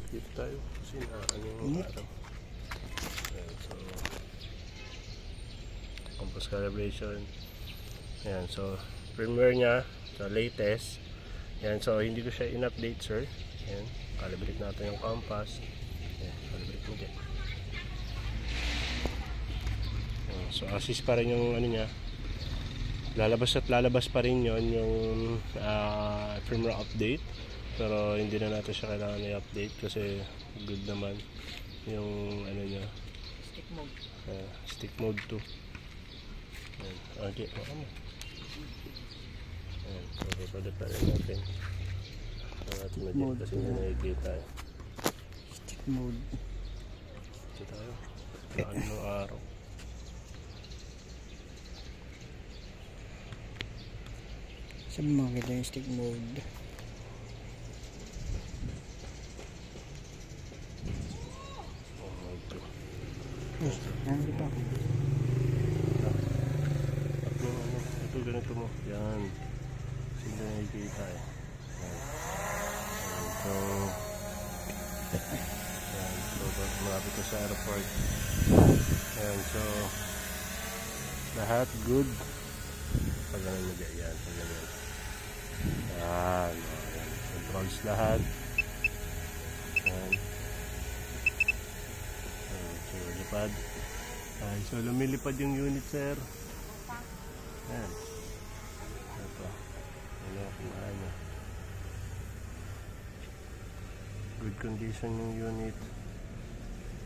Dito tayo kasi ano yung araw. Ayan, so compass calibration. Ayan, so firmware nya sa latest. Ayan, so hindi ko siya in-update, sir. Ayan, calibrate natin yung compass. Ayan, calibrate mo din. Ayan, so assist pa rin yung ano nya. Lalabas at lalabas pa rin yon yung firmware update, pero hindi na natin siya kailangan i-update kasi good naman yung ano niya, Stick mode. Stick mode 2. Ayan, okay, ano. Ayan, so record pa rin natin. Natin na kasi hindi nakikita eh. Stick mode. Ito tayo, laan ng araw. Saan mo makikita yung stick mode? Oh my God. Nandito pa. Ito ganito mo. Yan. Hindi nakikita eh. Yan. So malapit ko sa airport. Ayan, so lahat good. Pag ganun mo dyan. Yan. Pag ganun. Yan. Yan. Controls lahat. Yan. So lipad. Ayan. So lumilipad yung unit, sir. Yan. Ito. Ano kung ano. Good condition yung unit.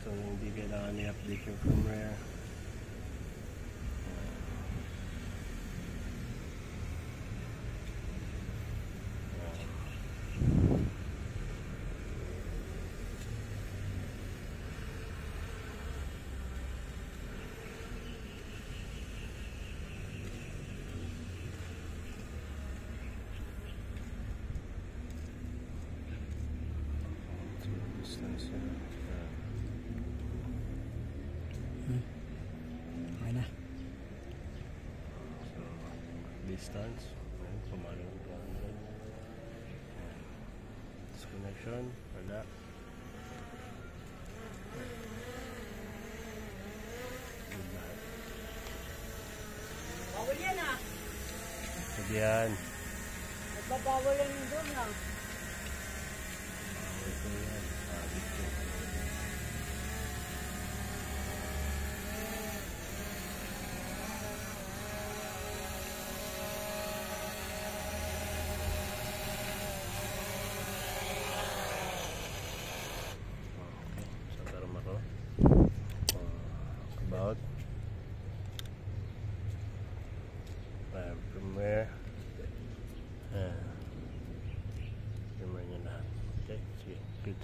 So hindi kailangan i-update yung firmware. Distance yan. Okay na. So, distance. Ayan, pumalo yung camera. Disconnection. Wala. Good lahat. Bawal yan ah. Sige yan. Nagbabawal yan doon ah. Bawal ko yan. Sabit ko. About firmware firmware niya lahat. Okay, sige, good.